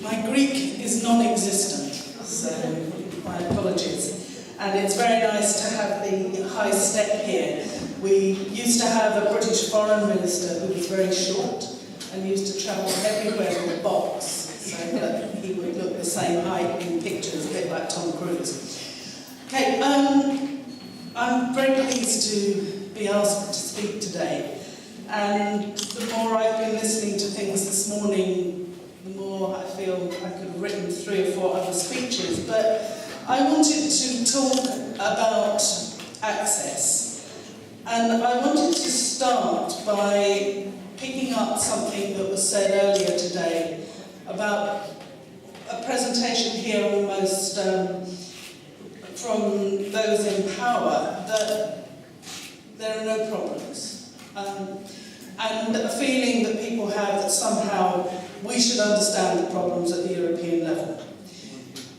My Greek is non-existent, so my apologies. And it's very nice to have the high step here. We used to have a British foreign minister who was very short and used to travel everywhere in a box, so that he would look the same height in pictures, a bit like Tom Cruise. Okay, I'm very pleased to be asked to speak today. And the more I've been listening to things this morning, the more I feel I could have written 3 or 4 other speeches. But I wanted to talk about access. And I wanted to start by picking up something that was said earlier today about a presentation here almost from those in power, that there are no problems. And a feeling that people have that somehow we should understand the problems at the European level.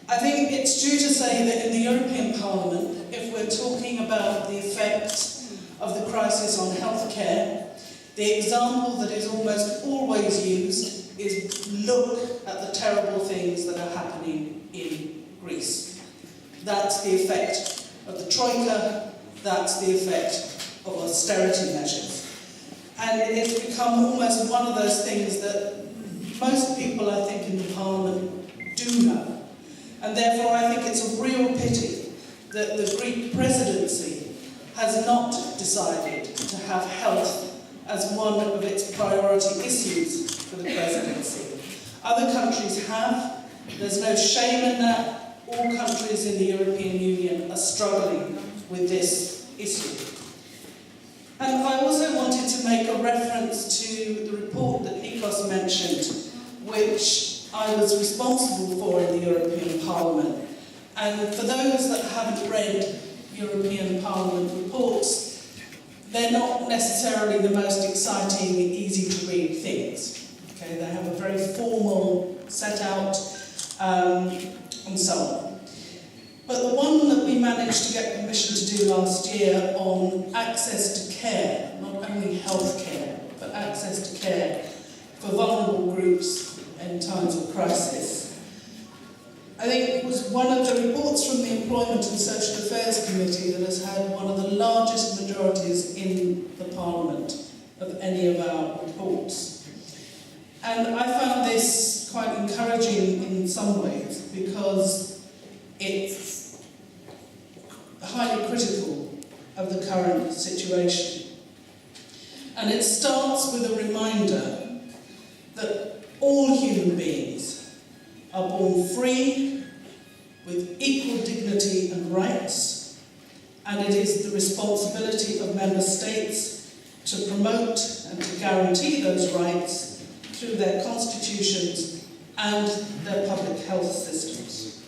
I think it's due to say that in the European Parliament, if we're talking about the effects of the crisis on healthcare, the example that is almost always used is look at the terrible things that are happening in Greece. That's the effect of the Troika, that's the effect of austerity measures. And it's become almost one of those things that most people, I think, in the Parliament do know. And therefore I think it's a real pity that the Greek presidency has not decided to have health as one of its priority issues for the presidency. Other countries have. There's no shame in that. All countries in the European Union are struggling with this issue. And I also wanted to make a reference to the report that Nikos mentioned, which I was responsible for in the European Parliament. And for those that haven't read European Parliament reports, they're not necessarily the most exciting, easy-to-read things. Okay, they have a very formal set out and so on. But the one that we managed to get permission to do last year on access to care, not only health care, but access to care for vulnerable groups in times of crisis, I think it was one of the reports from the Employment and Social Affairs Committee that has had one of the largest majorities in the Parliament of any of our reports. And I found this quite encouraging in some ways because it's highly critical of the current situation. And it starts with a reminder that all human beings are born free, with equal dignity and rights, and it is the responsibility of member states to promote and to guarantee those rights through their constitutions and their public health systems.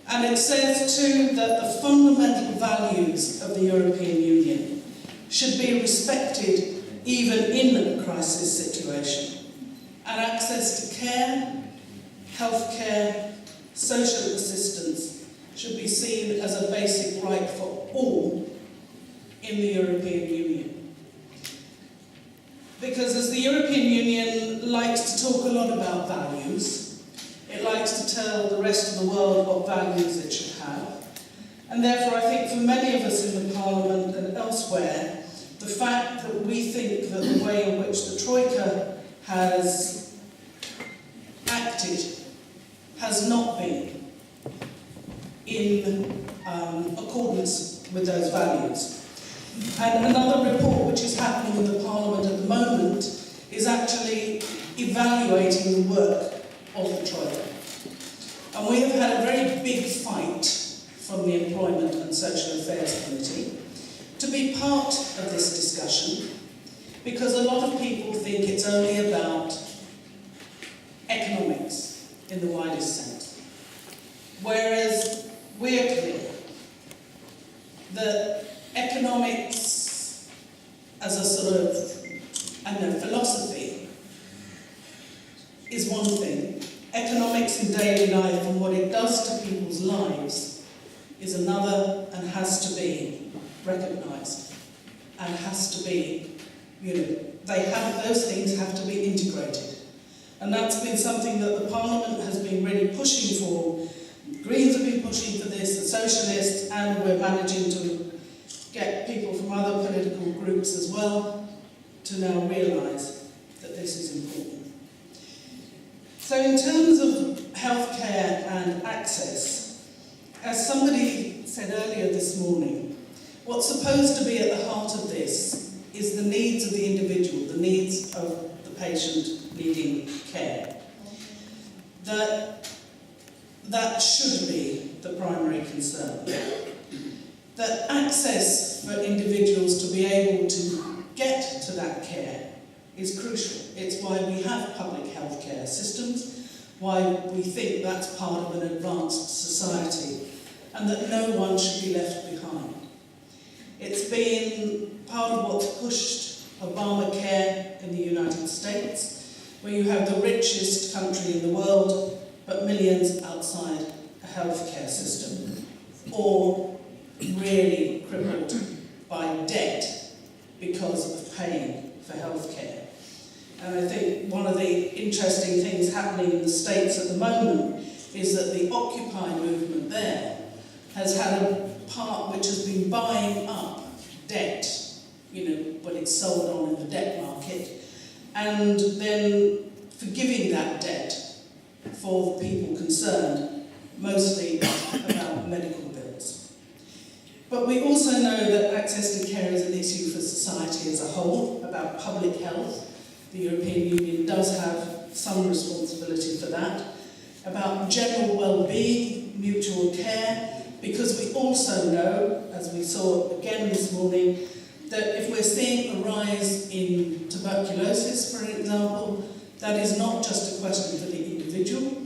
And it says too that the fundamental values of the European Union should be respected even in a crisis situation, and access to care, healthcare, social assistance should be seen as a basic right for all in the European Union. Because as the European Union likes to talk a lot about values, it likes to tell the rest of the world what values it should have. And therefore I think for many of us in the Parliament and elsewhere, the fact that we think that the way in which the Troika has acted has not been in accordance with those values. And another report which is happening in the Parliament at the moment is actually evaluating the work of the Troika. And we have had a very big fight from the Employment and Social Affairs Committee to be part of this discussion, because a lot of people think it's only about economics in the widest sense. Whereas we're clear that economics as a sort of, philosophy is one thing. Economics in daily life and what it does to people's lives is another, and has to be recognised and has to be, those things have to be integrated. And that's been something that the Parliament has been really pushing for. The Greens have been pushing for this, the Socialists, and we're managing to get people from other political groups as well to now realise that this is important. So in terms of healthcare and access, as somebody said earlier this morning, what's supposed to be at the heart of this is the needs of the individual, the needs of the patient needing care. That should be the primary concern. That access for individuals to be able to get to that care is crucial. It's why we have public healthcare systems, why we think that's part of an advanced society, and that no one should be left behind. It's been part of what's pushed Obamacare in the United States, where you have the richest country in the world, but millions outside a healthcare system, or really crippled by debt because of paying for healthcare. And I think one of the interesting things happening in the States at the moment is that the Occupy movement there has had a part which has been buying up debt, when it's sold on in the debt market, and then forgiving that debt for the people concerned, mostly about medical bills. But we also know that access to care is an issue for society as a whole, about public health. The European Union does have some responsibility for that, about general well-being, mutual care, because we also know, as we saw again this morning, that if we're seeing a rise in tuberculosis, for example, that is not just a question for the individual,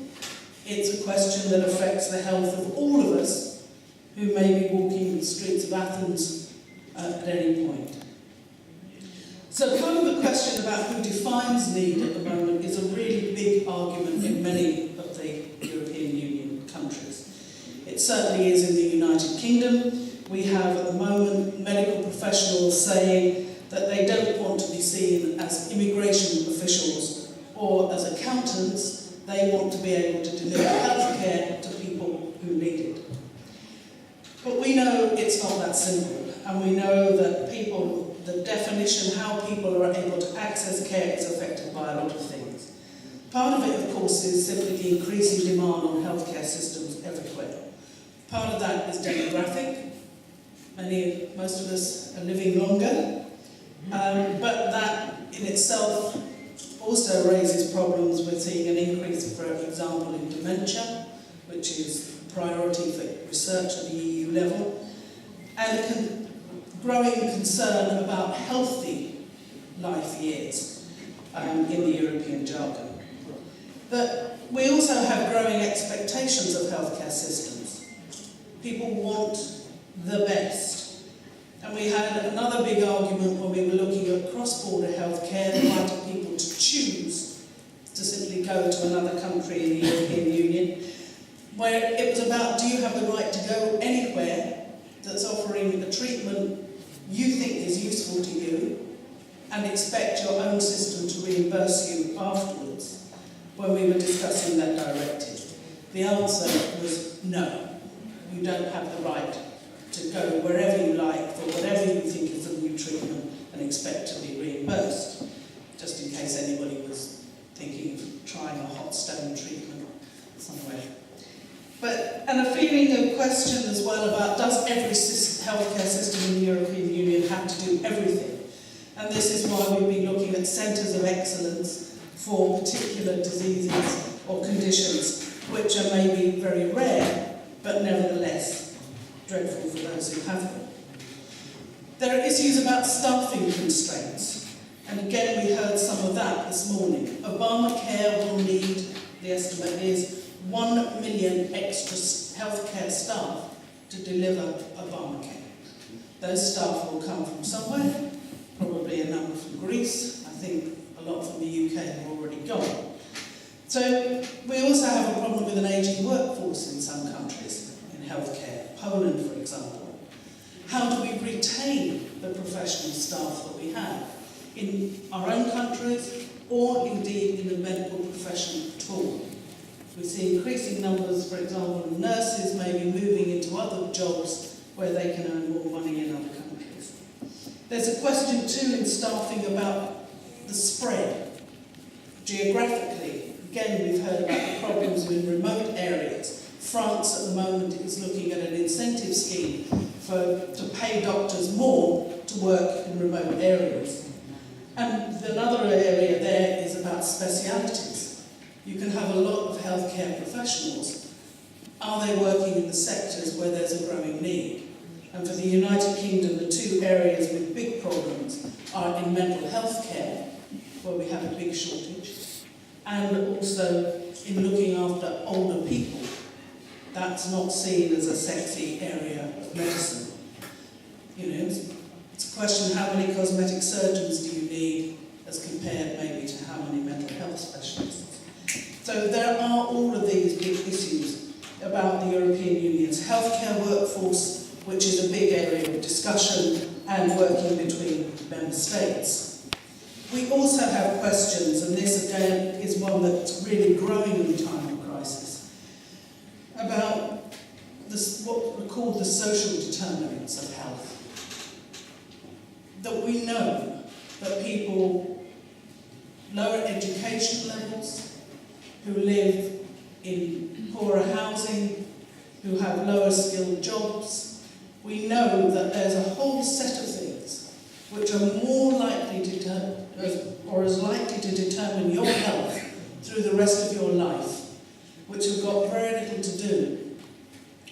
it's a question that affects the health of all of us who may be walking the streets of Athens at any point. So part of the question about who defines need at the moment is a really big argument in many of the European Union countries. It certainly is in the United Kingdom. We have at the moment medical professionals saying that they don't want to be seen as immigration officials or as accountants. They want to be able to deliver healthcare to people who need it. But we know it's not that simple, and we know that the definition, how people are able to access care, is affected by a lot of things. Part of it, of course, is simply the increasing demand on healthcare systems everywhere. Part of that is demographic. Most of us are living longer, but that in itself also raises problems. We're seeing an increase, for example, in dementia, which is a priority for research at the EU level, and a growing concern about healthy life years in the European jargon. But we also have growing expectations of healthcare systems. People want the best. And we had another big argument when we were looking at cross-border healthcare, the right of people to choose to simply go to another country in the European Union, where it was about, do you have the right to go anywhere that's offering a treatment you think is useful to you and expect your own system to reimburse you afterwards, when we were discussing that directive. The answer was no. You don't have the right to go wherever you like for whatever you think is a new treatment and expect to be reimbursed, just in case anybody was thinking of trying a hot stone treatment somewhere. And a feeling of question as well about, does every healthcare system in the European Union have to do everything? And this is why we've been looking at centres of excellence for particular diseases or conditions which are maybe very rare, but nevertheless dreadful for those who have them. There are issues about staffing constraints, and again we heard some of that this morning. Obamacare will need, the estimate is, 1 million extra healthcare staff to deliver Obamacare. Those staff will come from somewhere, probably a number from Greece. I think a lot from the UK have already gone. So we also have a problem with an ageing workforce in some countries in healthcare, Poland for example. How do we retain the professional staff that we have in our own countries or indeed in the medical profession at all. We see increasing numbers, for example, of nurses maybe moving into other jobs where they can earn more money in other countries. There's a question too in staffing about the spread. Geographically, again we've heard about the problems in remote areas. France at the moment is looking at an incentive scheme to pay doctors more to work in remote areas. And another area there is about specialities. You can have a lot of healthcare professionals. Are they working in the sectors where there's a growing need? And for the United Kingdom, the two areas with big problems are in mental health care, where we have a big shortage, and also in looking after older people. That's not seen as a sexy area of medicine. You know, it's a question, how many cosmetic surgeons do you need as compared maybe to how many mental health specialists? So there are all of these big issues about the European Union's healthcare workforce, which is a big area of discussion and working between member states. We also have questions, and this again is one that's really growing in time of crisis, about this, what are called the social determinants of health. That we know that people, lower education levels, who live in poorer housing, who have lower skilled jobs, we know that there's a whole set of things which are more likely to, or as likely to determine your health through the rest of your life, which have got very little to do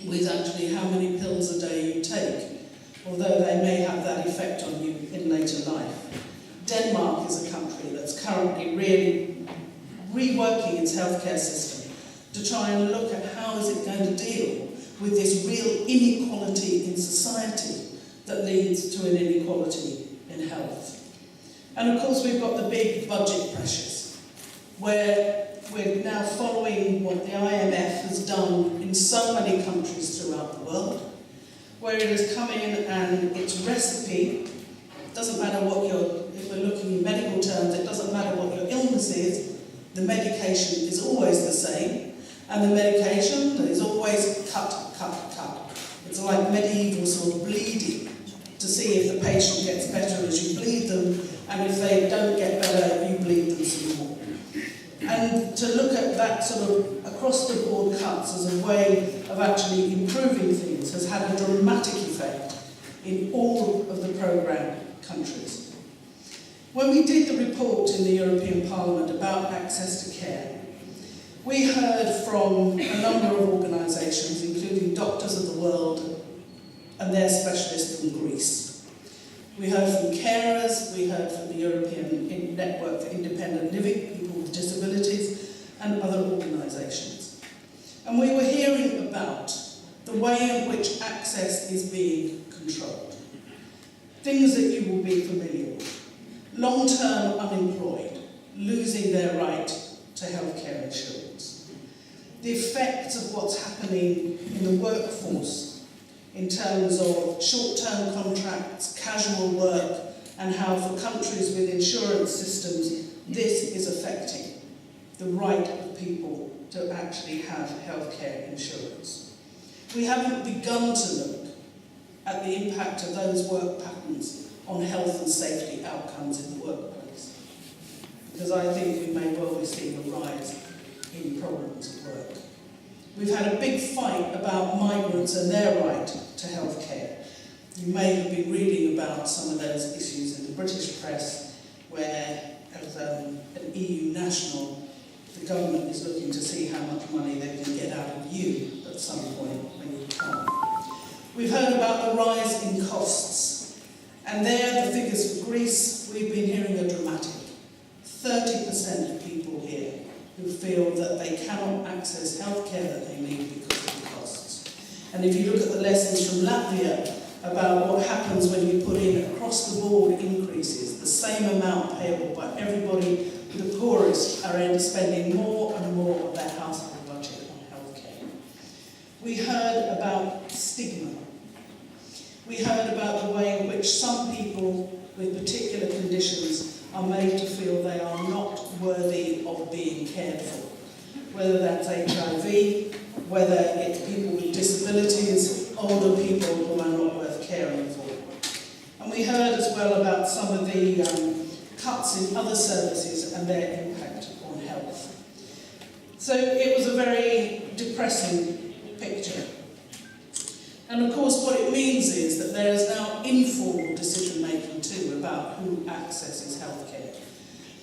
with actually how many pills a day you take, although they may have that effect on you in later life. Denmark is a country that's currently really reworking its healthcare system to try and look at how is it going to deal with this real inequality in society that leads to an inequality in health. And of course we've got the big budget pressures, where we're now following what the IMF has done in so many countries throughout the world, where it has come in and its recipe, doesn't matter what if we're looking in medical terms, it doesn't matter what your illness is, the medication is always the same, and the medication is always cut. It's like medieval sort of bleeding, to see if the patient gets better as you bleed them, and if they don't get better, you bleed them some more. And to look at that sort of across-the-board cuts as a way of actually improving things has had a dramatic effect in all of the programme countries. When we did the report in the European Parliament about access to care, we heard from a number of organisations, including Doctors of the World and their specialists from Greece. We heard from carers, we heard from the European Network for Independent Living, people with disabilities, and other organisations. And we were hearing about the way in which access is being controlled. Things that you will be familiar with. Long-term unemployed, losing their right to healthcare insurance. The effects of what's happening in the workforce in terms of short-term contracts, casual work, and how for countries with insurance systems this is affecting the right of people to actually have healthcare insurance. We haven't begun to look at the impact of those work patterns on health and safety outcomes in the workplace, because I think we may well be seeing a rise in problems at work. We've had a big fight about migrants and their right to healthcare. You may have been reading about some of those issues in the British press, where as an EU national, the government is looking to see how much money they can get out of you at some point when you come. We've heard about the rise in costs, and there the figures for Greece we've been hearing are dramatic. 30% of people here who feel that they cannot access healthcare that they need because of the costs. And if you look at the lessons from Latvia about what happens when you put in across-the-board increases, the same amount payable by everybody, the poorest are spending more and more of their household budget on healthcare. We heard about stigma. We heard about the way in which some people with particular conditions are made to feel they are not worthy of being cared for. Whether that's HIV, whether it's people with disabilities, older people who are not worth caring for. And we heard as well about some of the cuts in other services and their impact on health. So it was a very depressing picture. And of course what it means is that there is now informal decision making too about who accesses healthcare.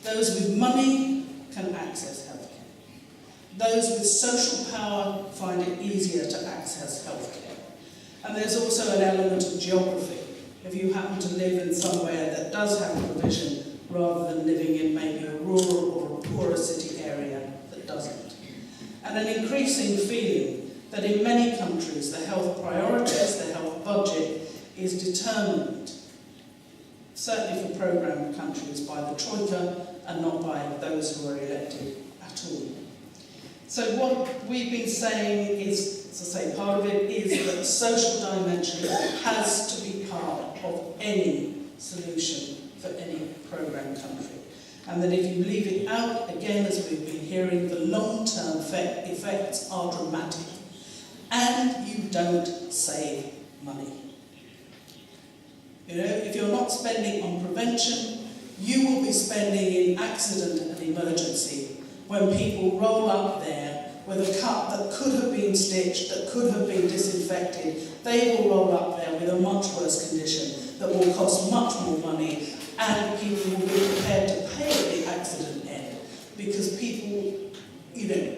Those with money can access healthcare. Those with social power find it easier to access healthcare. And there's also an element of geography. If you happen to live in somewhere that does have provision, rather than living in maybe a rural or a poorer city area that doesn't. And an increasing feeling that in many countries the health priorities, the health budget is determined, certainly for programme countries, by the Troika and not by those who are elected at all. So what we've been saying is, as I say, part of it is that the social dimension has to be part of any solution for any programme country. And that if you leave it out, again, as we've been hearing, the long-term effects are dramatic. And you don't save money. You know, if you're not spending on prevention, you will be spending in accident and emergency when people roll up there with a cut that could have been stitched, that could have been disinfected. They will roll up there with a much worse condition that will cost much more money, and people will be prepared to pay at the accident end because people,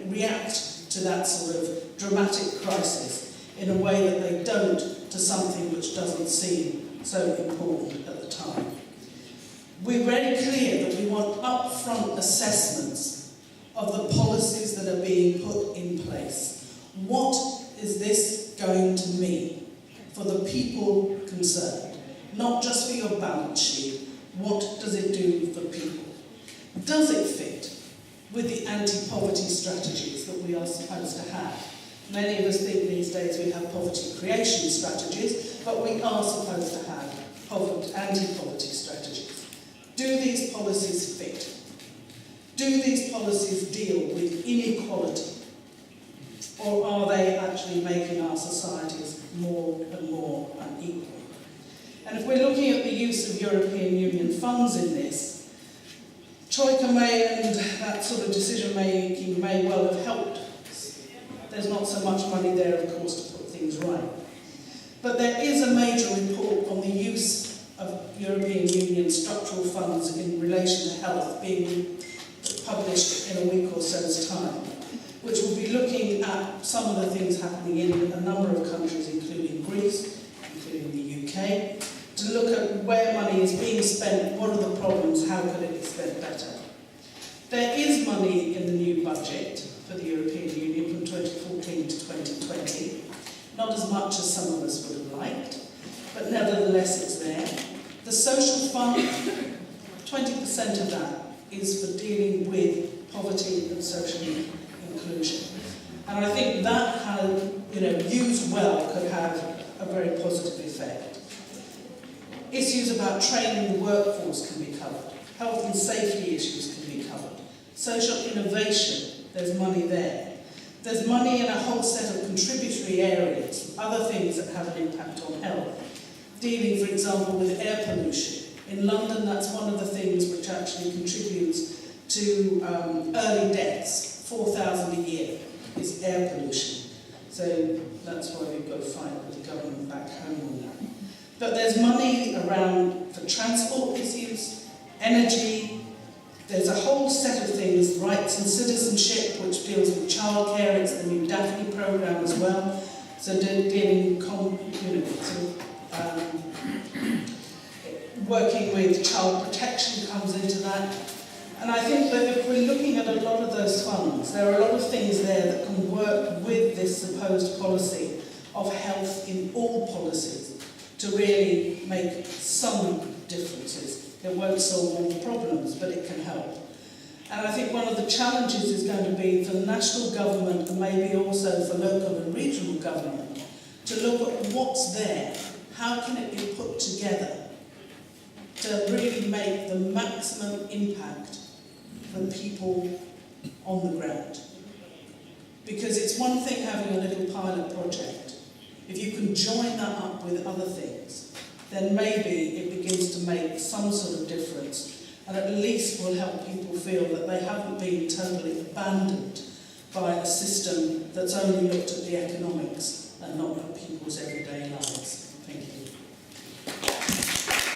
react to that sort of dramatic crisis in a way that they don't to something which doesn't seem so important at the time. We're very clear that we want upfront assessments of the policies that are being put in place. What is this going to mean for the people concerned? Not just for your balance sheet. What does it do for people? Does it fit with the anti-poverty strategies that we are supposed to have? Many of us think these days we have poverty creation strategies, but we are supposed to have anti-poverty strategies. Do these policies fit? Do these policies deal with inequality? Or are they actually making our societies more and more unequal? And if we're looking at the use of European Union funds in this, Troika may and that sort of decision-making may well have helped. There's not so much money there, of course, to put things right. But there is a major report on the use of European Union structural funds in relation to health being published in a week or so's time, which will be looking at some of the things happening in a number of countries, including Greece, including the UK, to look at where money is being spent, what are the problems, how could it be spent better. There is money in the new budget for the European Union from 2014 to 2020, not as much as some of us would have liked, but nevertheless it's there. The social fund, 20% of that is for dealing with poverty and social inclusion. And I think that, used well, could have a very positive effect. Issues about training the workforce can be covered. Health and safety issues can be covered. Social innovation, there's money there. There's money in a whole set of contributory areas, other things that have an impact on health. Dealing, for example, with air pollution. In London, that's one of the things which actually contributes to early deaths. 4,000 a year is air pollution. So that's why we've got to fight with the government back home on that. But there's money around for transport issues, energy. There's a whole set of things, rights and citizenship, which deals with childcare. It's the new Daphne programme as well. So dealing working with child protection comes into that. And I think that if we're looking at a lot of those funds, there are a lot of things there that can work with this supposed policy of health in all policies to really make some differences. It won't solve all the problems, but it can help. And I think one of the challenges is going to be for the national government and maybe also for local and regional government to look at what's there, how can it be put together to really make the maximum impact for the people on the ground. Because it's one thing having a little pilot project. If you can join that up with other things, then maybe it begins to make some sort of difference, and at least will help people feel that they haven't been totally abandoned by a system that's only looked at the economics and not at people's everyday lives. Thank you.